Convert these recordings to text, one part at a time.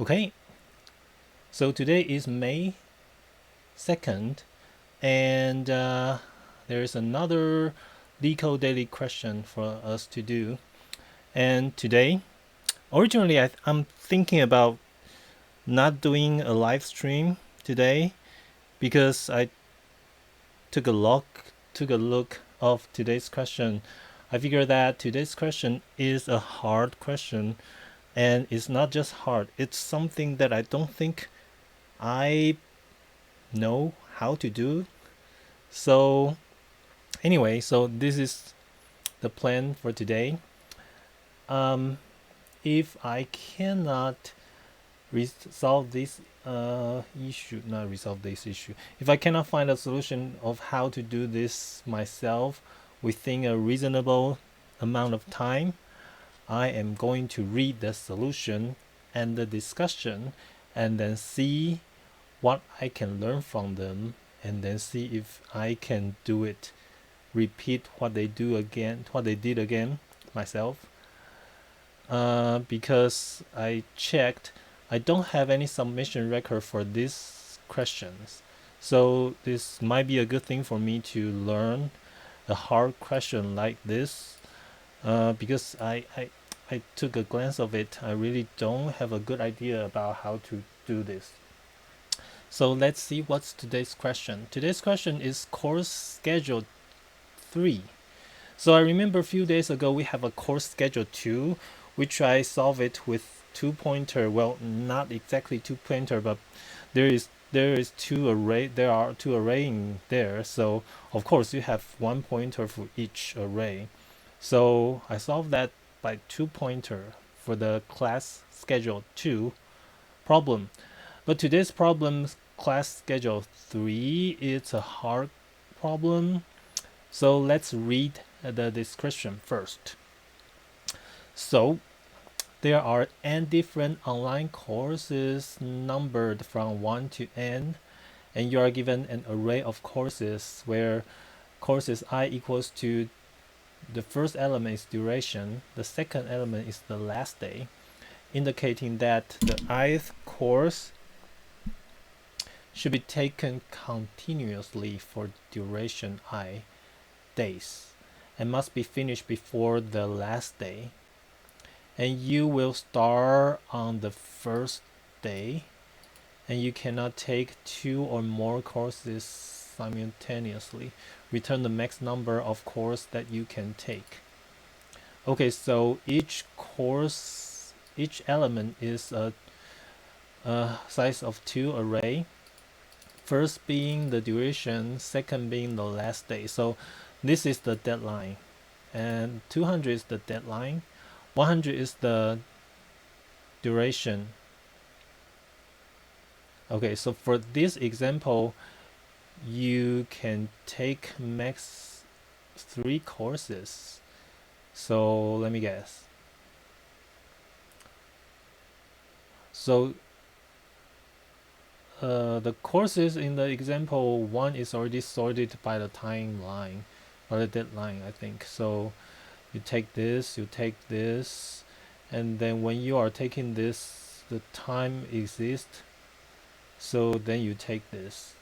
Okay, so today is May 2nd, and there is another LeetCode daily question for us to do. And today, originally I'm thinking about not doing a live stream today because I took a look of today's question. I figured that today's question is a hard question, and it's not just hard, it's something that I don't think I know how to do. So anyway, so this is the plan for today. Um, if I cannot resolve this issue, if I cannot find a solution of how to do this myself within a reasonable amount of time, I am going to read the solution and the discussion and then see what I can learn from them, and then see if I can do it, repeat what they did again myself. Because I checked, I don't have any submission record for these questions. So this might be a good thing for me to learn a hard question like this, because I took a glance of it. I really don't have a good idea about how to do this. So let's see what's today's question. Today's question is course schedule 3. So I remember a few days ago we have a course schedule 2, which I solve it with 2-pointer. Well, not exactly 2-pointer, but there are two array in there. So of course you have 1 pointer for each array. So I solved that by 2-pointer for the class schedule 2 problem. But today's problem, class schedule 3, it's a hard problem. So let's read the description first. So there are n different online courses numbered from 1 to n, and you are given an array of courses where courses I equals to the first element is duration, the second element is the last day, indicating that the ith course should be taken continuously for duration I days and must be finished before the last day. And you will start on the first day, and you cannot take 2 or more courses simultaneously. Return the max number of courses that you can take. Okay, so each element is a size of 2 array. First being the duration, second being the last day. So this is the deadline, and 200 is the deadline, 100 is the duration. Okay, so for this example, you can take max 3 courses. So let me guess. So the courses in the example 1 is already sorted by the timeline or the deadline, I think. So you take this, and then when you are taking this, the time exists, so then you take this,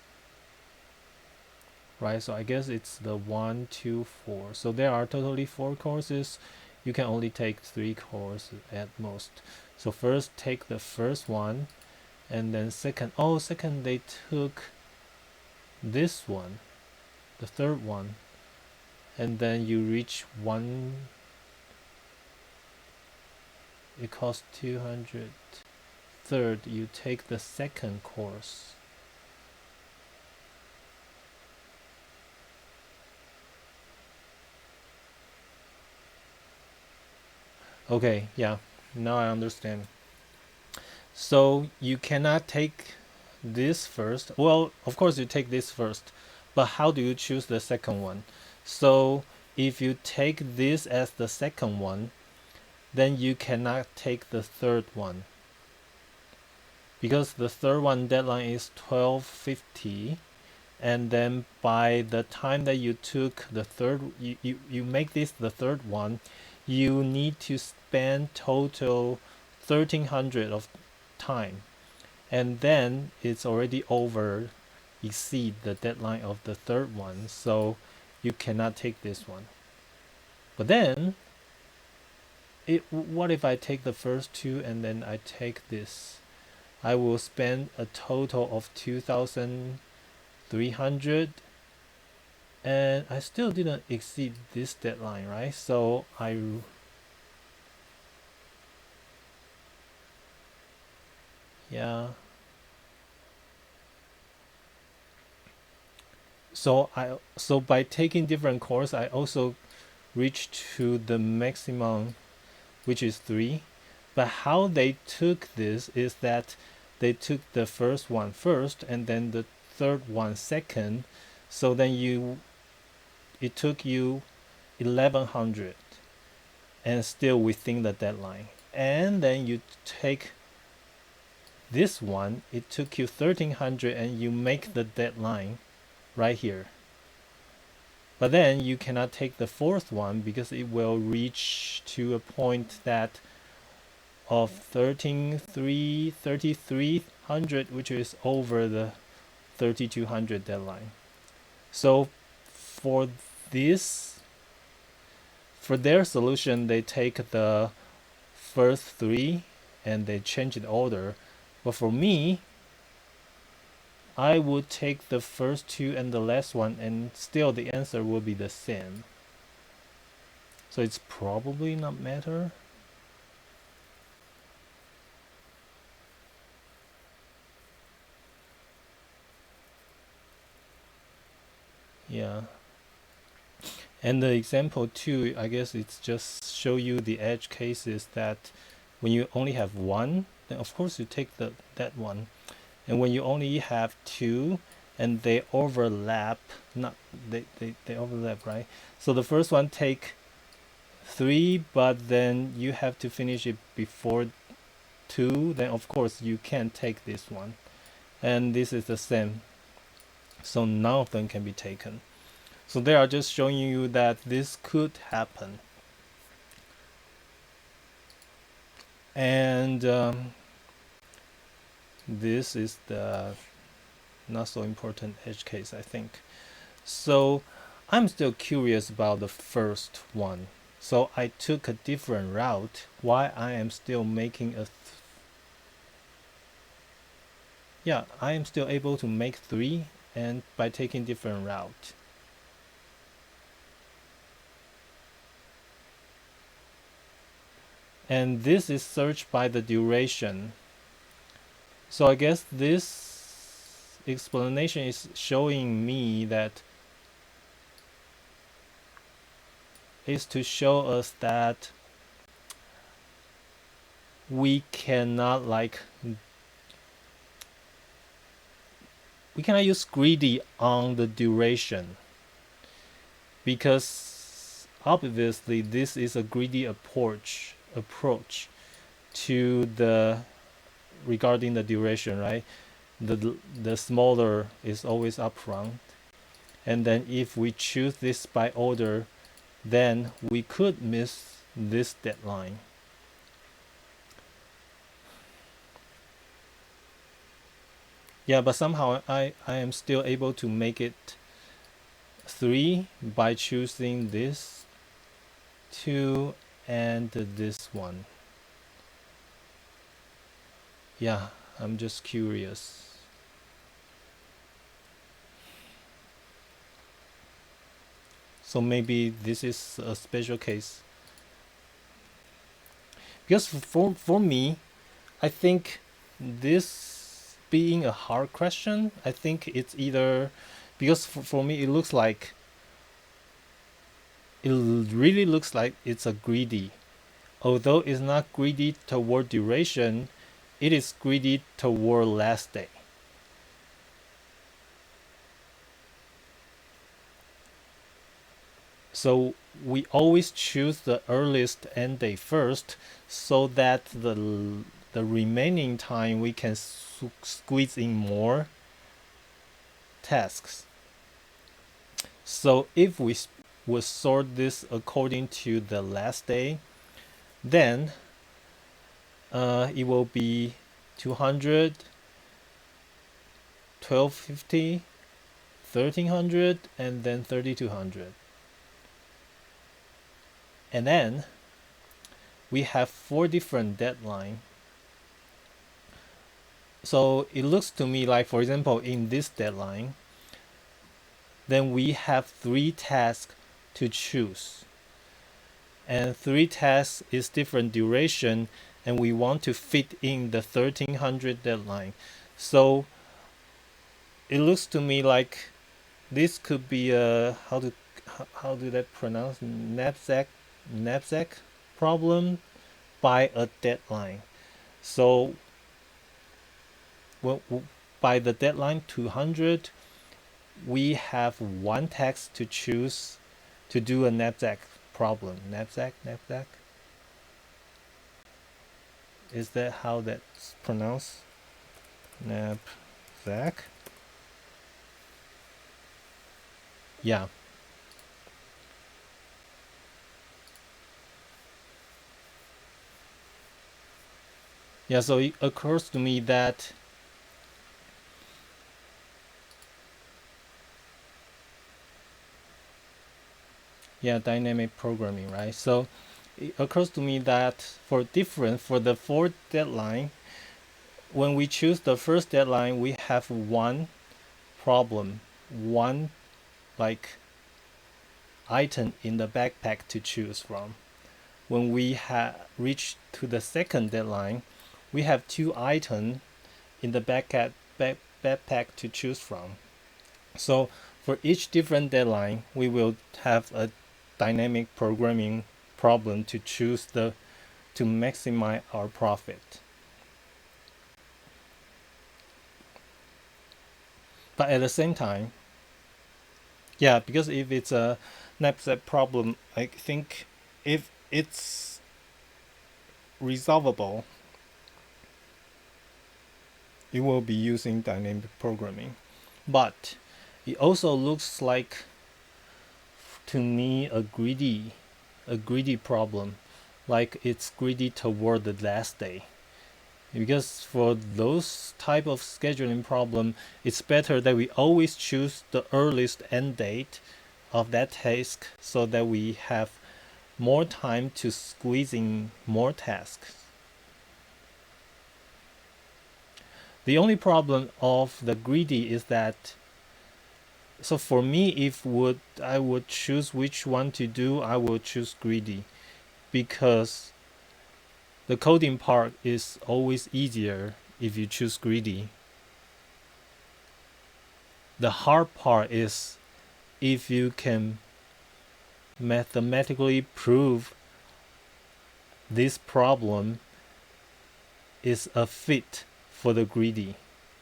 right? So I guess it's the 1, 2, 4. So there are totally 4 courses. You can only take 3 courses at most. So first take the first one, and then second they took this one, the third one, and then you reach 1, it costs 200. Third, you take the second course. Okay, yeah, now I understand. So you cannot take this first. Well, of course you take this first, but how do you choose the second one? So if you take this as the second one, then you cannot take the third one, because the third one deadline is 12:50, and then by the time that you took the third, you make this the third one, you need to spend total 1300 of time, and then it's already exceed the deadline of the third one, so you cannot take this one. But then what if I take the first two and then I take this? I will spend a total of 2,300, and I still didn't exceed this deadline, right? So yeah. So by taking different course, I also reached to the maximum, which is 3. But how they took this is that they took the first one first and then the third one second. So then it took you 1,100 and still within the deadline. And then you take this one, it took you 1,300 and you make the deadline right here. But then you cannot take the fourth one because it will reach to a point that of 3,300, which is over the 3,200 deadline. So for their solution, they take the first 3 and they change the order. But for me, I would take the first 2 and the last one, and still the answer will be the same. So it's probably not matter. Yeah. And the example 2, I guess it's just show you the edge cases that when you only have one, then of course you take that one. And when you only have 2 and they overlap, they overlap, right? So the first one take 3, but then you have to finish it before 2, then of course you can't take this one. And this is the same. So none of them can be taken. So they are just showing you that this could happen. And this is the not so important edge case, I think. So I'm still curious about the first one. So I took a different route. Why I am still making I am still able to make 3 and by taking different route. And this is searched by the duration. So I guess this explanation is showing me that is to show us that we cannot use greedy on the duration, because obviously this is a greedy approach to the regarding the duration, right? The smaller is always up front, and then if we choose this by order, then we could miss this deadline. Yeah, but somehow I am still able to make it 3 by choosing this 2 and this one. Yeah, I'm just curious. So maybe this is a special case. Because for me, I think this being a hard question, I think it's either, because for me it really looks like it's a greedy. Although it's not greedy toward duration, it is greedy toward last day. So we always choose the earliest end day first, so that the remaining time we can squeeze in more tasks. So if we would sort this according to the last day, then it will be 200, 1250, 1300, and then 3200. And then we have 4 different deadlines. So it looks to me like, for example, in this deadline, then we have 3 tasks to choose. And 3 tasks is different duration, and we want to fit in the 1300 deadline. So it looks to me like this could be a, how do that pronounce, knapsack problem by a deadline. So by the deadline 200, we have 1 task to choose to do a knapsack problem. Knapsack? Is that how that's pronounced? Knapsack? Yeah. Yeah, so it occurs to me that dynamic programming, right? So it occurs to me that for the 4th deadline, when we choose the first deadline, we have 1 problem, 1 like item in the backpack to choose from. When we reach to the 2nd deadline, we have 2 items in the backpack to choose from. So for each different deadline, we will have a dynamic programming problem to choose to maximize our profit. But at the same time, because if it's a knapsack problem, I think if it's resolvable, it will be using dynamic programming. But it also looks like, to me, a greedy problem, like it's greedy toward the last day. Because for those type of scheduling problem, it's better that we always choose the earliest end date of that task so that we have more time to squeeze in more tasks. The only problem of the greedy is that, so for me, if I would choose which one to do, I would choose greedy, because the coding part is always easier if you choose greedy. The hard part is if you can mathematically prove this problem is a fit for the greedy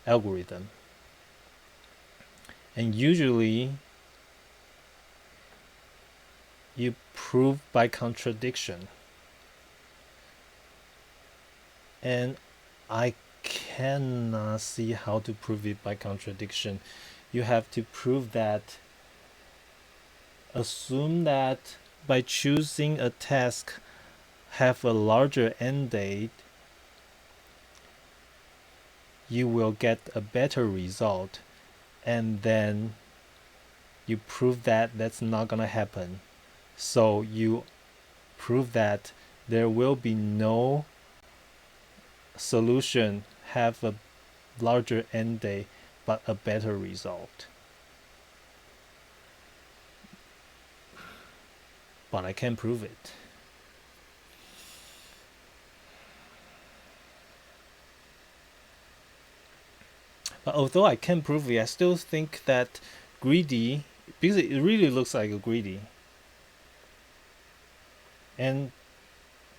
algorithm. And usually you prove by contradiction. And I cannot see how to prove it by contradiction. You have to prove that, assume that by choosing a task have a larger end date, you will get a better result, and then you prove that that's not gonna happen. So you prove that there will be no solution have a larger end date but a better result. But I can't prove it. But although I can't prove it, I still think that greedy, because it really looks like a greedy. And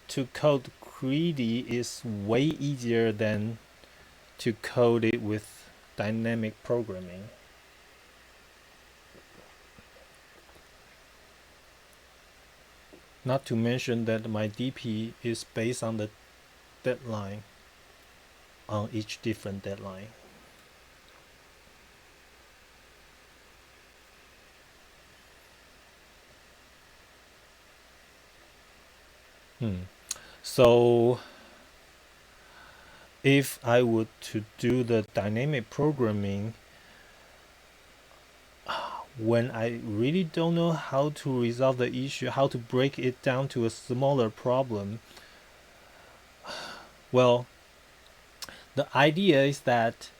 to code greedy is way easier than to code it with dynamic programming. Not to mention that my DP is based on the deadline on each different deadline. So if I would to do the dynamic programming when I really don't know how to resolve the issue, how to break it down to a smaller problem. Well, the idea is that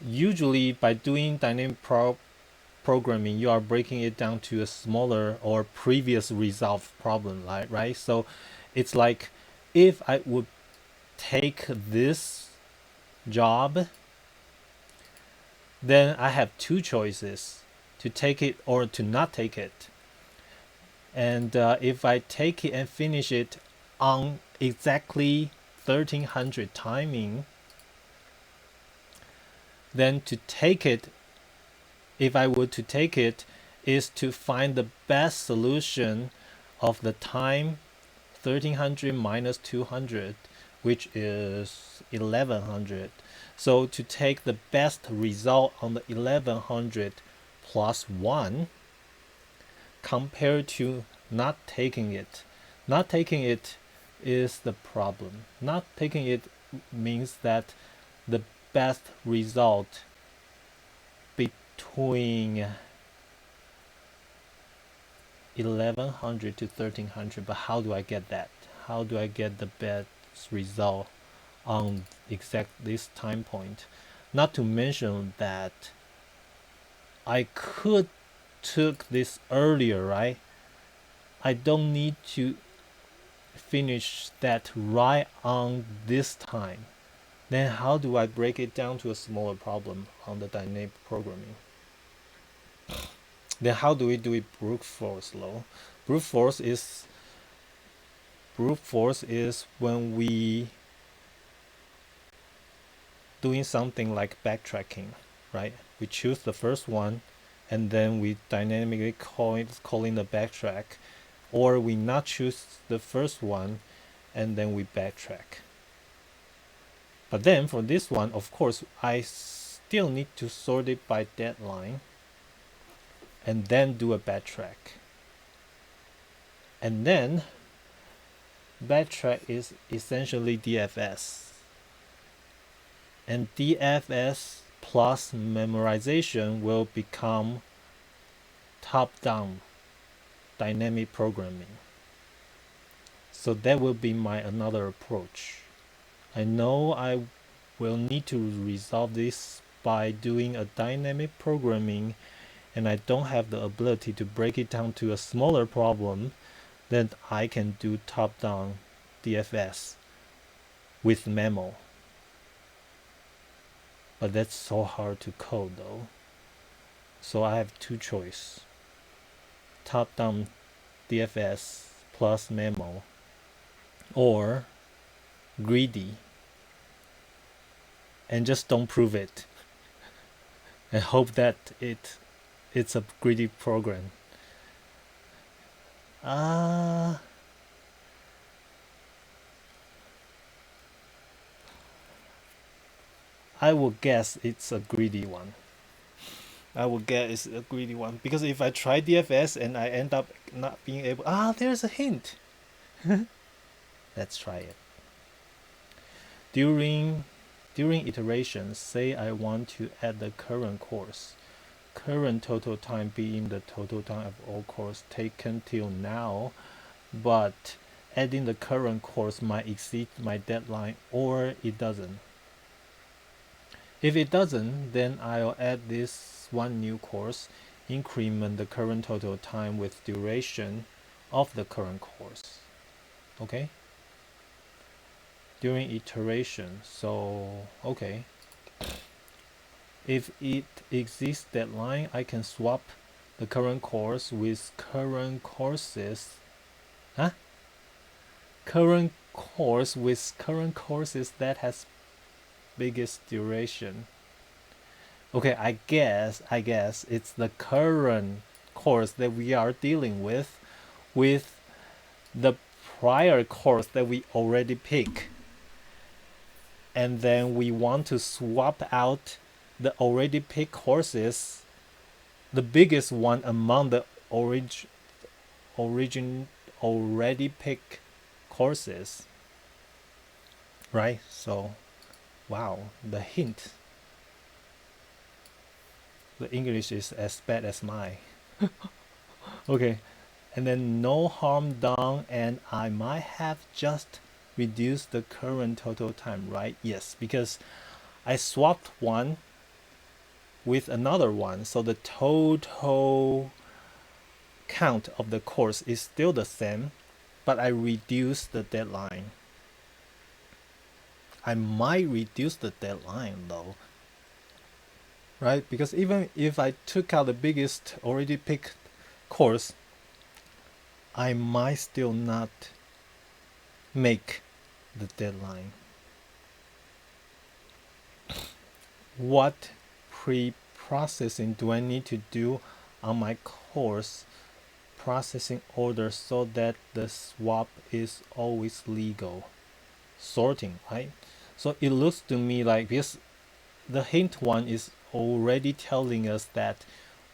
usually by doing dynamic programming, you are breaking it down to a smaller or previous resolved problem, right? So it's like if I would take this job, then I have two choices, to take it or to not take it. And if I take it and finish it on exactly 1300 timing, then to take it, if I were to take it, is to find the best solution of the time 1300 minus 200, which is 1100. So to take the best result on the 1100 plus 1 compared to not taking it. Not taking it is the problem. Not taking it means that the best result between 1100 to 1300. But how do I get that? How do I get the best result on exact this time point? Not to mention that I could took this earlier, right? I don't need to finish that right on this time. Then how do I break it down to a smaller problem on the dynamic programming? Then how do we do it brute force though? Brute force is when we doing something like backtracking, right? We choose the first one and then we dynamically calling the backtrack, or we not choose the first one and then we backtrack. But then for this one, of course, I still need to sort it by deadline and then do a backtrack. And then backtrack is essentially DFS. And DFS plus memorization will become top-down dynamic programming. So that will be my another approach. I know I will need to resolve this by doing a dynamic programming, and I don't have the ability to break it down to a smaller problem. Then I can do top-down DFS with Memo. But that's so hard to code though. So I have two choices. Top-down DFS plus Memo, or greedy and just don't prove it and hope that it's a greedy program. I will guess it's a greedy one. I will guess it's a greedy one because if I try DFS and I end up not being able, there's a hint. Let's try it. During iterations, say I want to add the current course. Current total time being the total time of all course taken till now, but adding the current course might exceed my deadline or it doesn't. If it doesn't, then I'll add this one new course, increment the current total time with duration of the current course. Okay? During iteration, so okay. If it exists deadline, I can swap the current course with current courses. Current course with current courses that has biggest duration. Okay, I guess it's the current course that we are dealing with the prior course that we already pick. And then we want to swap out the already picked courses, the biggest one among the origin already picked courses. right? So, wow, the hint. The English is as bad as mine. Okay, and then no harm done, and I might have just reduced the current total time, right? Yes, because I swapped one with another one, so the total count of the course is still the same, but I reduced the deadline. I might reduce the deadline though, right? Because even if I took out the biggest already picked course, I might still not make the deadline. What pre-processing do I need to do on my course processing order so that the swap is always legal? Sorting, right? So it looks to me like, because the hint one is already telling us that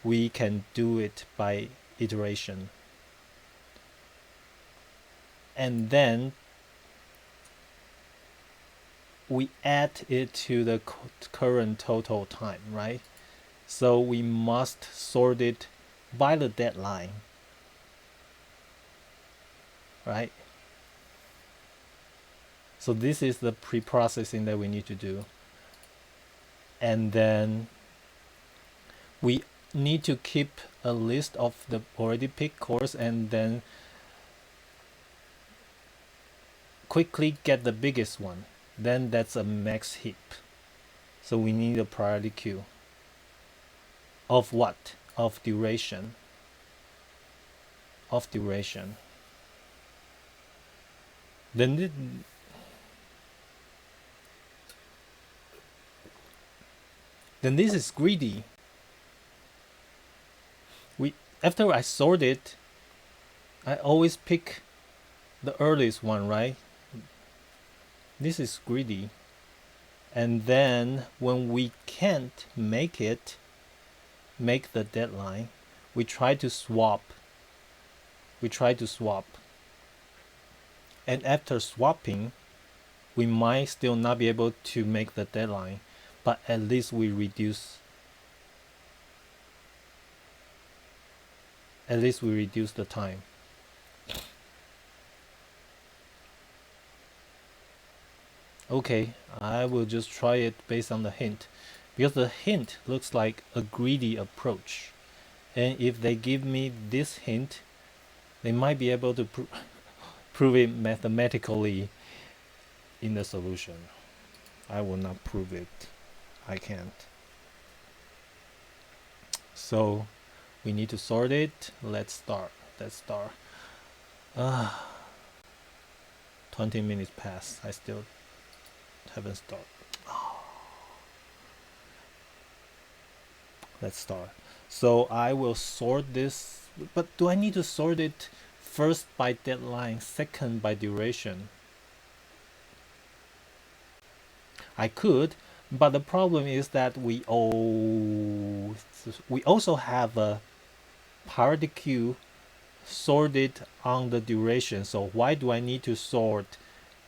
we can do it by iteration. And then we add it to the current total time, right? So we must sort it by the deadline, right? So this is the pre-processing that we need to do. And then we need to keep a list of the already picked course and then quickly get the biggest one. Then that's a max heap. So we need a priority queue. Of what? Of duration. Of duration. Then this is greedy. After I sort it, I always pick the earliest one, right? This is greedy. And then when we can't make the deadline, we try to swap. And after swapping, we might still not be able to make the deadline, but at least we reduce the time. Okay, I will just try it based on the hint, because the hint looks like a greedy approach. And if they give me this hint, they might be able to prove it mathematically in the solution. I will not prove it. I can't. So we need to sort it. Let's start. 20 minutes passed. I still haven't started. Let's start. So I will sort this, but do I need to sort it first by deadline, second by duration? I could, but the problem is that we also have a priority queue sorted on the duration. So why do I need to sort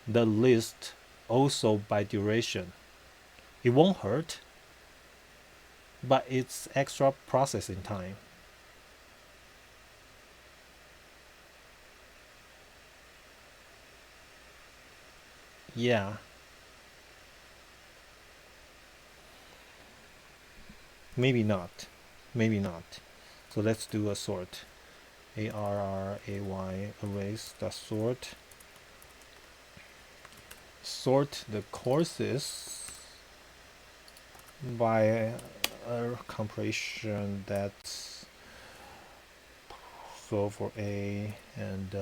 the list also by duration? It won't hurt, but it's extra processing time. Yeah. Maybe not. So let's do a sort. ARRAY arrays dot sort. Sort the courses by a comparison that's so for A and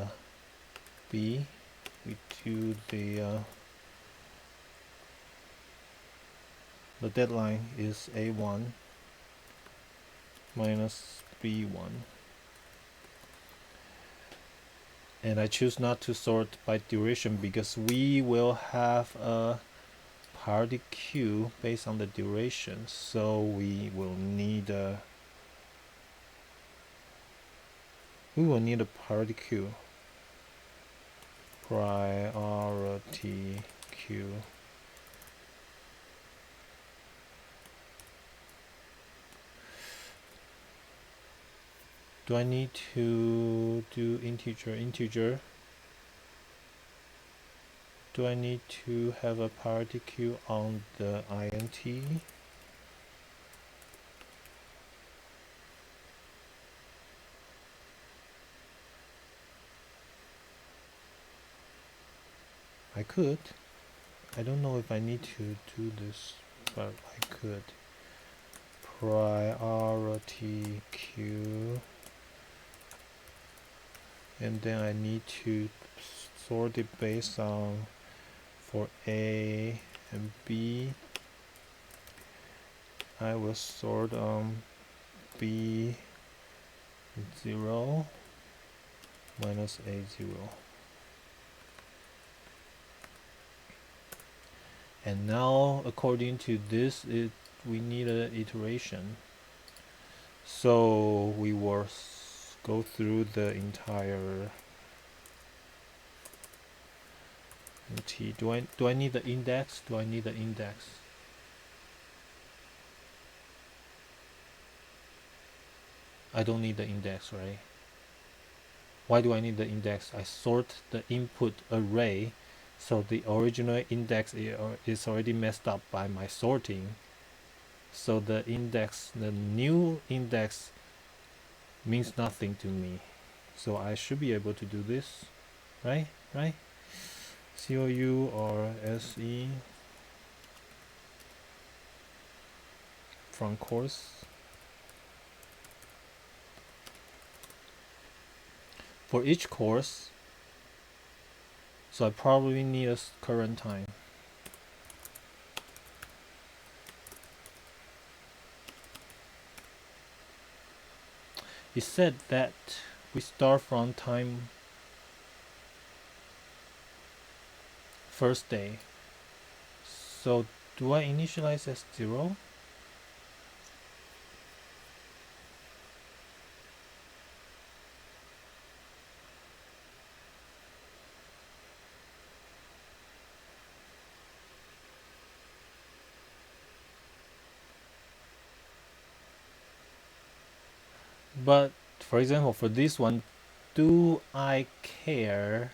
B. We do the deadline is A1 minus B1. And I choose not to sort by duration because we will have a priority queue based on the duration. So we will need a priority queue. Priority q. Do I need to do integer? Do I need to have a priority queue on the int? I could. I don't know if I need to do this, but I could. Priority queue. And then I need to sort it based on for A and B. I will sort B 0 minus A 0. And now according to this, we need an iteration. So we will go through the entire T. Do I need the index? Do I need the index? I don't need the index, right? Why do I need the index? I sort the input array, so the original index is already messed up by my sorting. So the new index means nothing to me. So I should be able to do this, right? COU or SE from course. For each course, so I probably need a current time. It said that we start from time first day. So do I initialize as 0? But for example, for this one, do I care?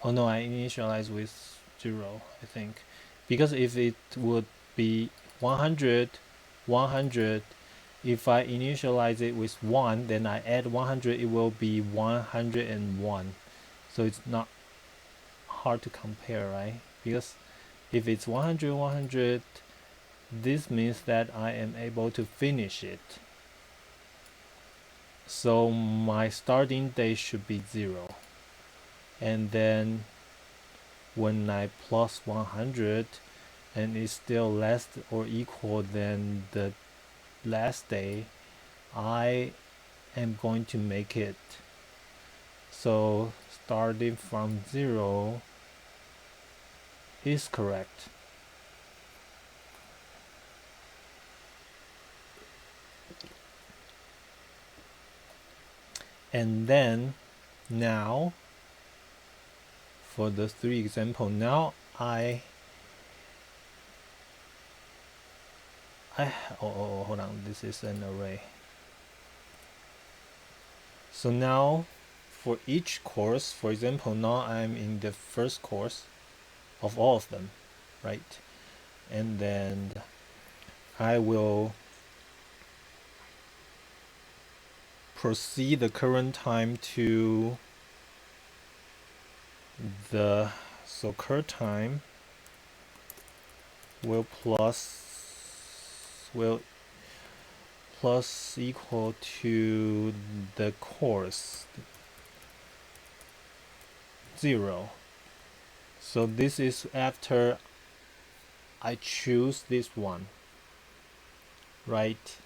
Oh no, I initialize with 0, I think. Because if it would be 100, if I initialize it with 1, then I add 100, it will be 101. So it's not hard to compare, right? Because if it's 100, this means that I am able to finish it. So my starting date should be 0. And then when I plus 100 and it's still less or equal than the last day, I am going to make it. So starting from 0 is correct. And then now for the 3 example, now hold on, this is an array. So now for each course, for example, now I'm in the first course of all of them, right? And then I will proceed the current time to the current time will plus equal to the course 0. So this is after I choose this one, right?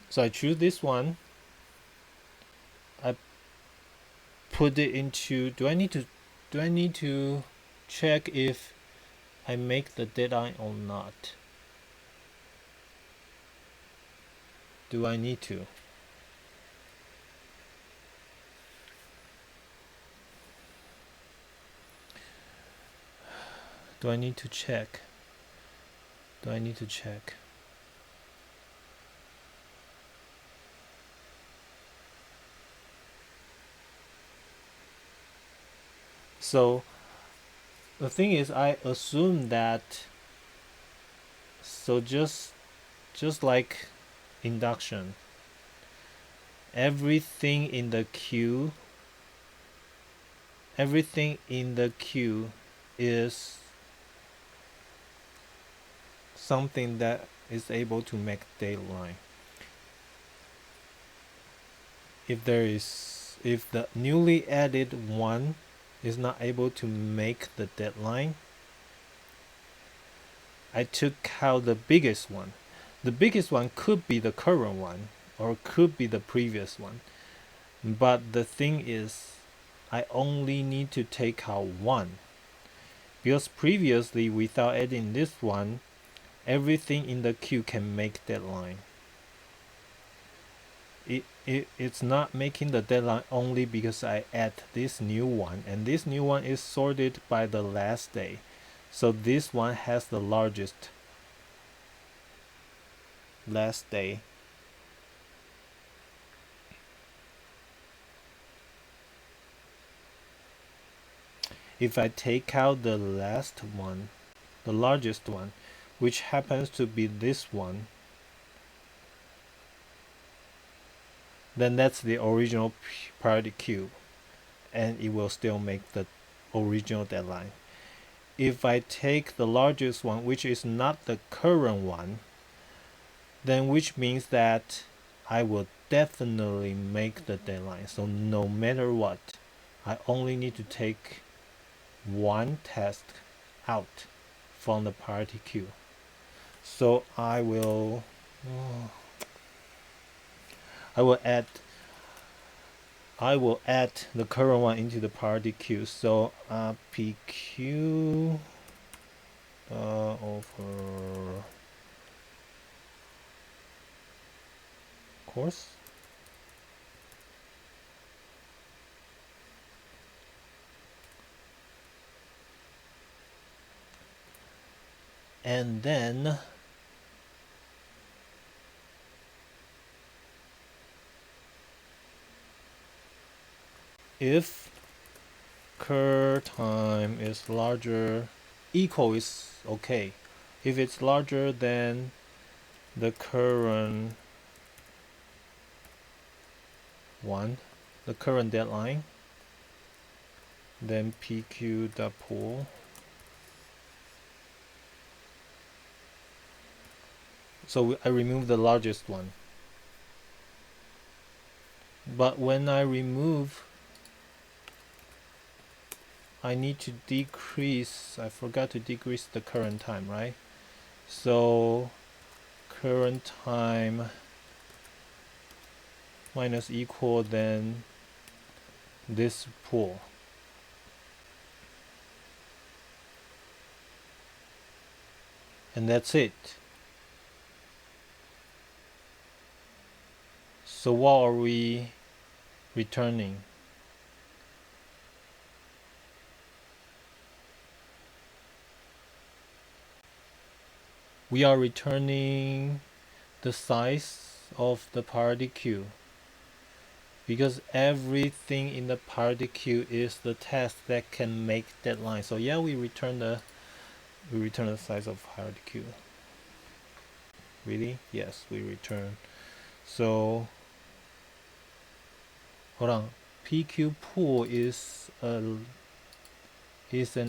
So I choose this one. I put it into. Do I need to check if I make the deadline or not? Do I need to? Do I need to check? Do I need to check? So the thing is, I assume that, so just like induction, everything in the queue is something that is able to make deadline. If the newly added one is not able to make the deadline, I took out the biggest one. The biggest one could be the current one or could be the previous one. But the thing is, I only need to take out one. Because previously, without adding this one, everything in the queue can make deadline. It's not making the deadline only because I add this new one, and this new one is sorted by the last day. So this one has the largest last day. If I take out the last one, the largest one, which happens to be this one, then that's the original priority queue, and it will still make the original deadline. If I take the largest one, which is not the current one, then which means that I will definitely make the deadline. So no matter what, I only need to take one task out from the priority queue. So I will add the current one into the priority queue. So PQ over course. And then if cur time is larger, equal is okay. If it's larger than the current one, the current deadline, then PQ.pool. So I remove the largest one. But when I remove, I need to decrease, I forgot to decrease the current time, right? So current time minus equal than this pool. And that's it. So what are we returning? We are returning the size of the priority queue, because everything in the priority queue is the task that can make deadline. So yeah, we return the size of priority queue. Really? Yes, we return. So hold on. PQ pool is an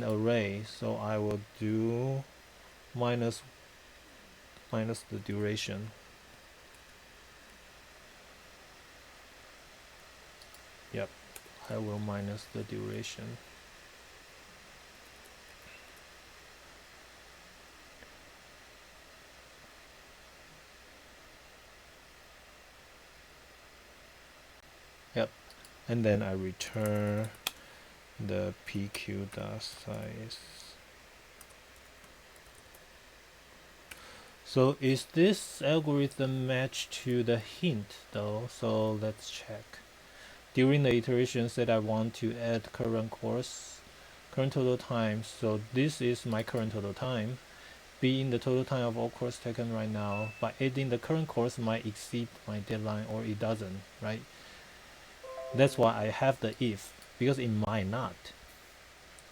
array, so I will do minus the duration. Yep, I will minus the duration. Yep, and then I return the PQ.size. So is this algorithm matched to the hint though? So let's check. During the iteration said I want to add current total time. So this is my current total time. Being the total time of all course taken right now. By adding the current course might exceed my deadline or it doesn't, right? That's why I have the if, because it might not.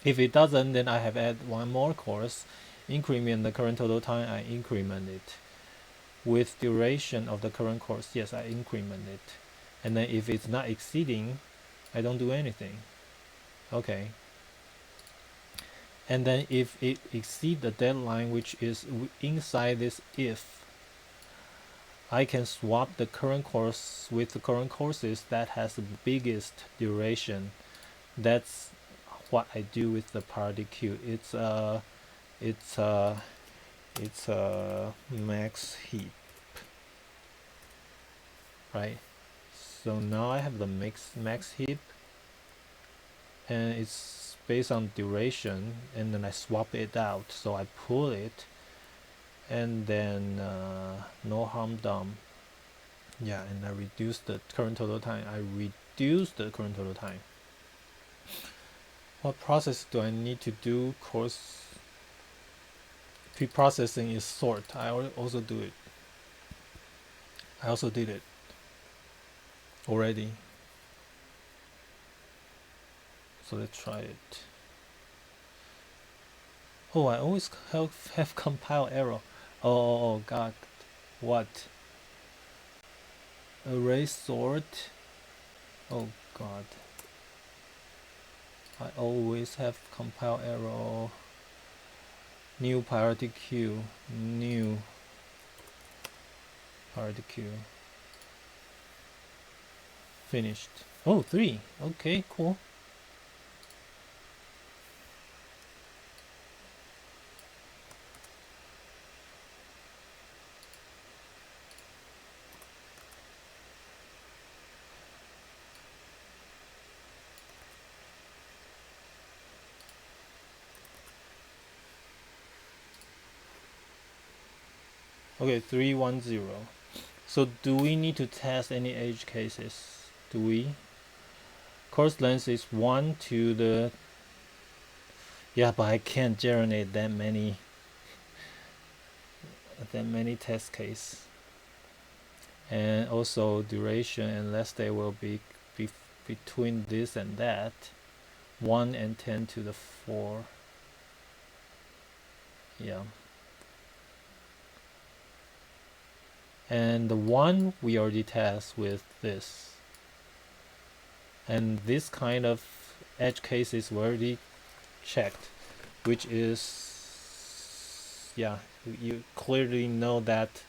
If it doesn't, then I have add one more course, increment the current total time, I increment it. With duration of the current course, yes, I increment it. And then if it's not exceeding, I don't do anything. Okay. And then if it exceeds the deadline, which is inside this if, I can swap the current course with the current courses that has the biggest duration. That's what I do with the priority queue. It's a max heap, right? So now I have the max heap, and it's based on duration, and then I swap it out. So I pull it, and then no harm done. Yeah, and I reduce the current total time. What process do I need to do? Course pre-processing is sort. I also do it. I also did it already. So let's try it. Oh, I always have compile error. Oh God, what? Array sort. Oh God. I always have compile error. New priority queue. New priority queue. Finished. Oh, 3. Okay, cool. Okay, 310. So do we need to test any edge cases? Do we? Course length is 1 to the... Yeah, but I can't generate that many test case. And also duration and last day will be between this and that. 1 and 10 to the 4. Yeah. And the 1 we already test with this. And this kind of edge cases were already checked, which is, yeah, you clearly know that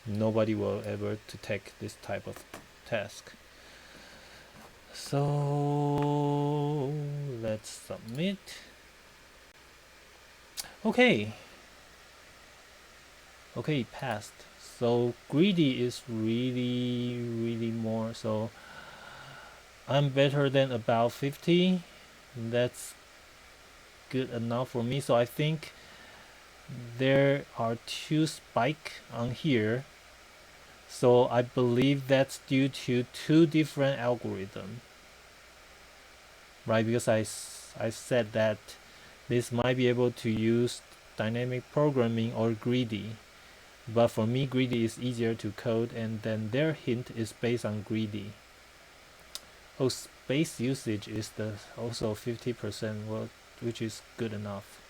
nobody will ever to take this type of task. So let's submit. Okay, passed. So greedy is really more. So I'm better than about 50. That's good enough for me. So I think there are 2 spike on here. So I believe that's due to 2 different algorithms, right? Because I said that this might be able to use dynamic programming or greedy. But for me, greedy is easier to code, and then their hint is based on greedy. Oh, space usage is also 50%, well, which is good enough.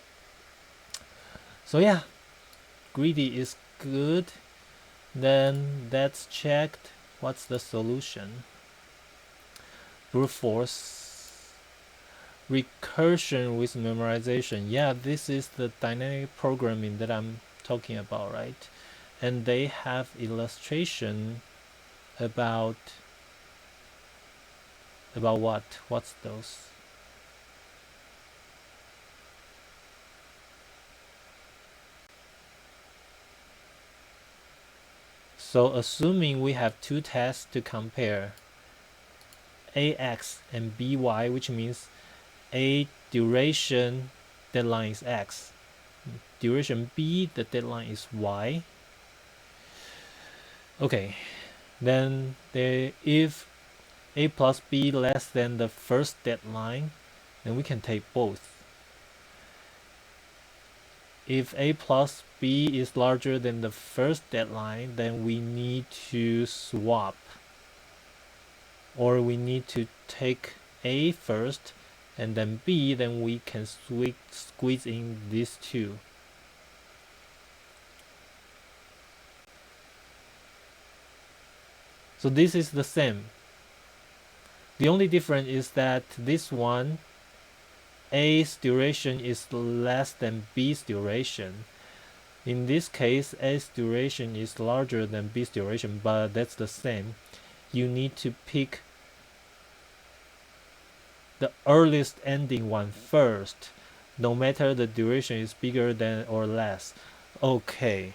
So yeah, greedy is good. Then that's checked. What's the solution? Brute force. Recursion with memorization. Yeah, this is the dynamic programming that I'm talking about, right? And they have illustration about what? What's those? So assuming we have 2 tests to compare, AX and BY, which means A duration deadline is X, duration B the deadline is Y, Okay, then if a plus b less than the first deadline, then we can take both. If a plus b is larger than the first deadline, then we need to swap, or we need to take a first and then b, then we can squeeze in these two. So this is the same. The only difference is that this one, A's duration is less than B's duration. In this case, A's duration is larger than B's duration, but that's the same. You need to pick the earliest ending one first, no matter the duration is bigger than or less. Okay.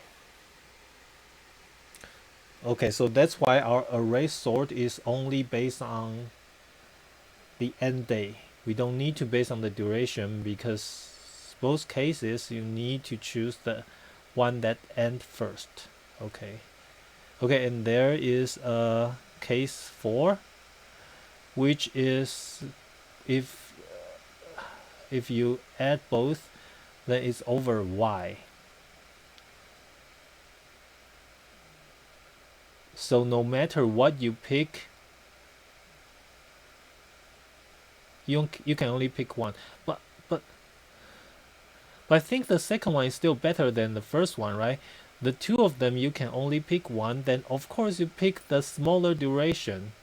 Okay, so that's why our array sort is only based on the end day. We don't need to base on the duration, because both cases you need to choose the one that end first. Okay. Okay, and there is a case 4, which is if you add both, then it's over y. So no matter what you pick, you can only pick one. But I think the second one is still better than the first one, right? The two of them you can only pick one, then of course you pick the smaller duration.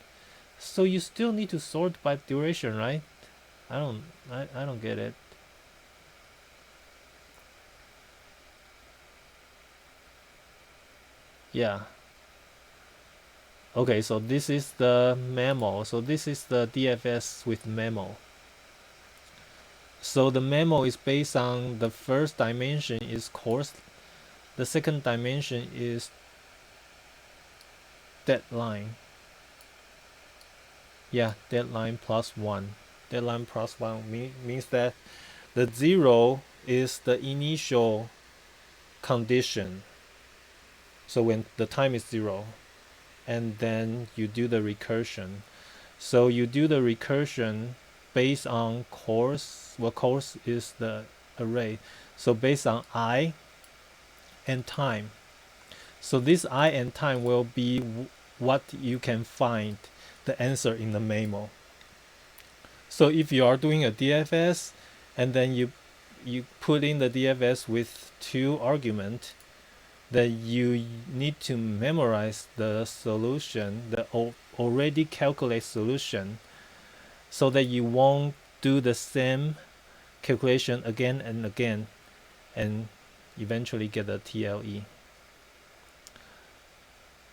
So you still need to sort by duration, right? I don't get it. Yeah. Okay, so this is the memo. So this is the DFS with memo. So the memo is based on the first dimension is course, the second dimension is deadline. Yeah, deadline plus 1. Deadline plus 1 means that the 0 is the initial condition. So when the time is 0, and then you do the recursion. So you do the recursion based on course. Well, course is the array. So based on I and time. So this I and time will be what you can find the answer in the memo. So if you are doing a DFS and then you put in the DFS with 2 arguments, then you need to memorize the solution, the already calculated solution, so that you won't do the same calculation again and again and eventually get a TLE.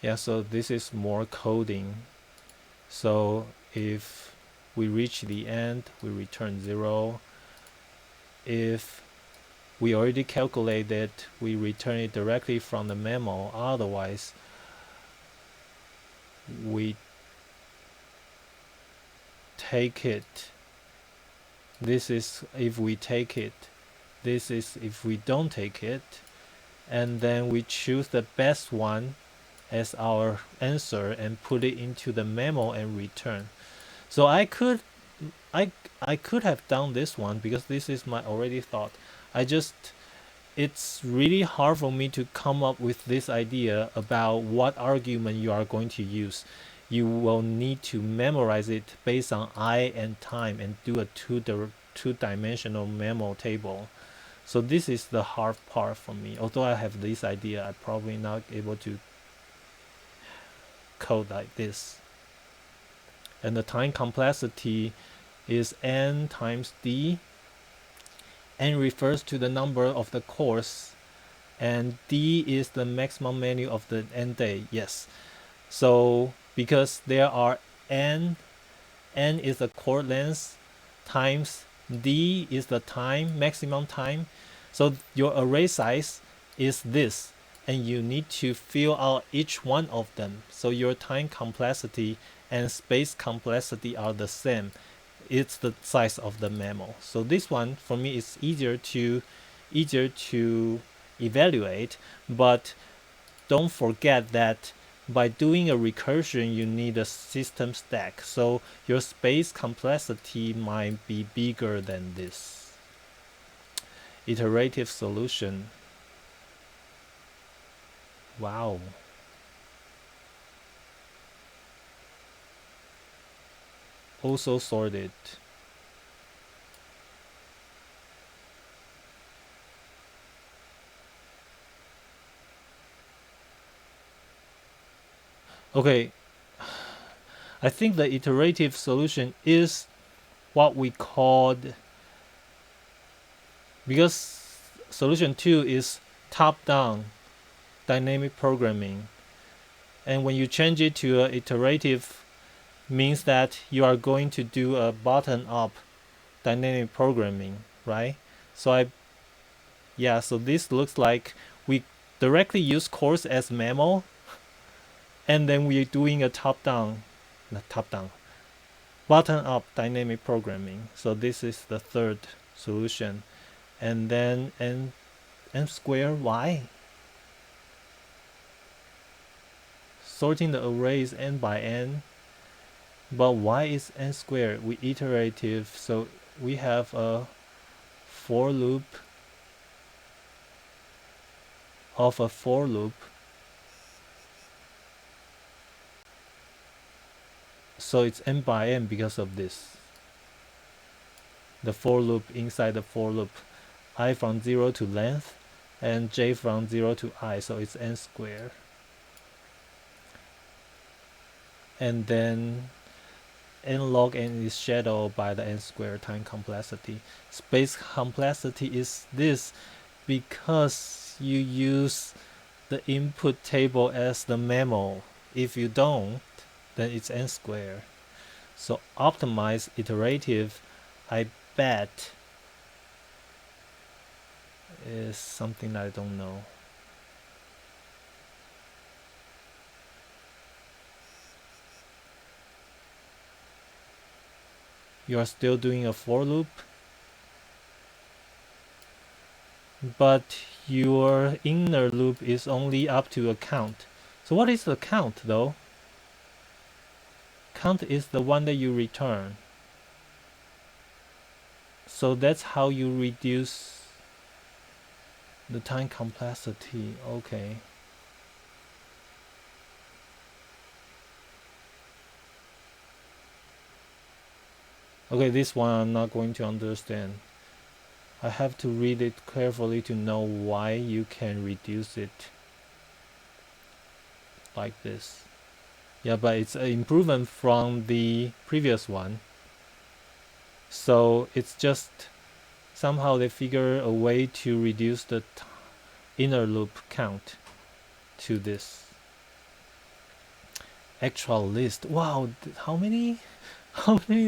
Yeah, so this is more coding. So if we reach the end, we return 0. If we already calculated, we return it directly from the memo. Otherwise, we take it. This is if we take it. This is if we don't take it. And then we choose the best one as our answer and put it into the memo and return. So I could have done this one, because this is my already thought. It's really hard for me to come up with this idea about what argument you are going to use. You will need to memorize it based on I and time and do a two-dimensional memo table. So this is the hard part for me. Although I have this idea, I'm probably not able to code like this. And the time complexity is n times d. N refers to the number of the course, and d is the maximum value of the end day. Yes. So because there are n is the chord length times d is the time, maximum time. So your array size is this, and you need to fill out each one of them. So your time complexity and space complexity are the same. It's the size of the memo. So this one for me is easier to evaluate, but don't forget that by doing a recursion, you need a system stack. So your space complexity might be bigger than this. Iterative solution. Wow. Also sorted. Okay, I think the iterative solution is what we called, because solution 2 is top-down dynamic programming, and when you change it to a iterative, means that you are going to do a bottom-up dynamic programming, right? So so this looks like we directly use course as memo, and then we're doing a bottom-up dynamic programming. So this is the third solution. And then n squared, why? Sorting the arrays n by n, but why is n squared? We iterative, so we have a for loop of a for loop. So it's n by n because of this. The for loop inside the for loop, I from 0 to length and j from 0 to I, so it's n squared. And then n log n is shadowed by the n squared time complexity. Space complexity is this because you use the input table as the memo. If you don't, then it's n squared. So optimize iterative, I bet, is something that I don't know. You are still doing a for loop, but your inner loop is only up to a count. So what is the count though? Count is the one that you return. So that's how you reduce the time complexity. Okay. Okay, this one I'm not going to understand. I have to read it carefully to know why you can reduce it like this. Yeah, but it's an improvement from the previous one. So it's just somehow they figure a way to reduce the inner loop count to this. Actual list. Wow, how many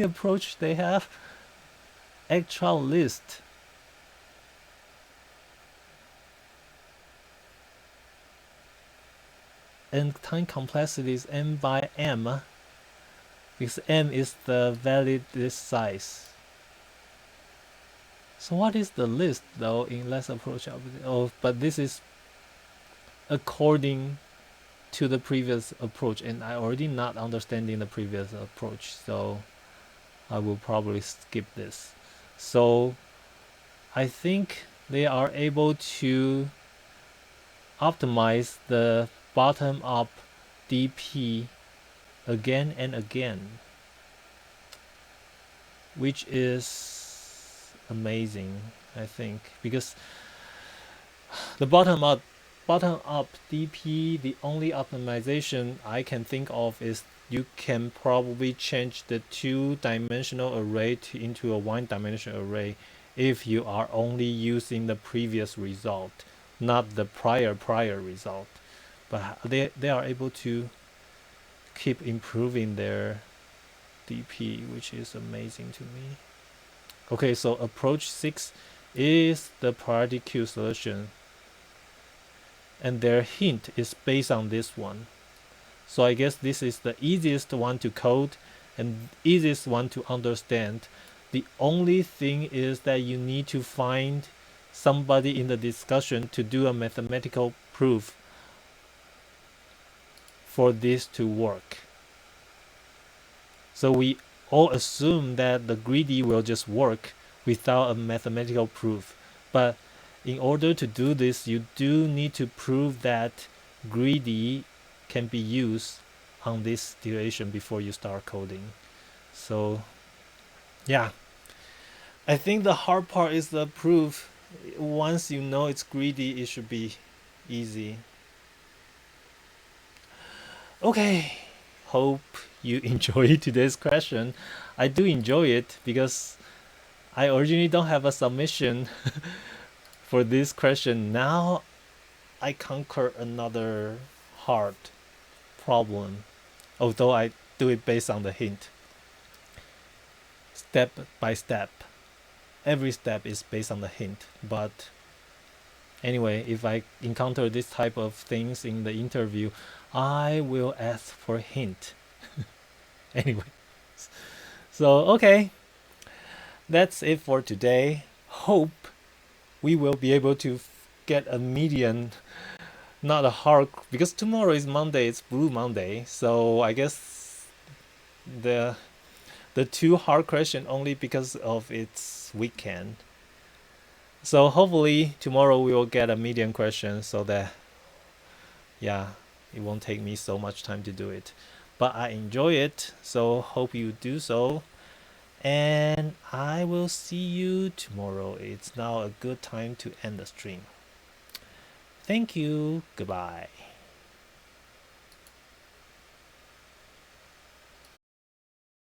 approach they have? Actual list. And time complexity is n by m, because m is the valid list size. So what is the list though in less approach? Oh, but this is according to the previous approach, and I already not understanding the previous approach, so I will probably skip this. So I think they are able to optimize the bottom-up DP again and again, which is amazing, I think, because the bottom-up DP, the only optimization I can think of is you can probably change the two-dimensional array into a one-dimensional array if you are only using the previous result, not the prior result. But they are able to keep improving their DP, which is amazing to me. Okay, so approach 6 is the priority queue solution, and their hint is based on this one. So I guess this is the easiest one to code and easiest one to understand. The only thing is that you need to find somebody in the discussion to do a mathematical proof for this to work. So we all assume that the greedy will just work without a mathematical proof. But in order to do this, you do need to prove that greedy can be used on this situation before you start coding. So yeah, I think the hard part is the proof. Once you know it's greedy, it should be easy. Okay, hope you enjoy today's question. I do enjoy it because I originally don't have a submission for this question. Now I conquer another hard problem, although I do it based on the hint. Step by step. Every step is based on the hint. But anyway, if I encounter this type of things in the interview, I will ask for a hint. Anyway. So, okay. That's it for today. Hope we will be able to get a median, not a hard, because tomorrow is Monday, it's Blue Monday. So I guess the two hard question only because of its weekend. So hopefully tomorrow we will get a median question so that, yeah, it won't take me so much time to do it. But I enjoy it, so hope you do so. And I will see you tomorrow. It's now a good time to end the stream. Thank you. Goodbye.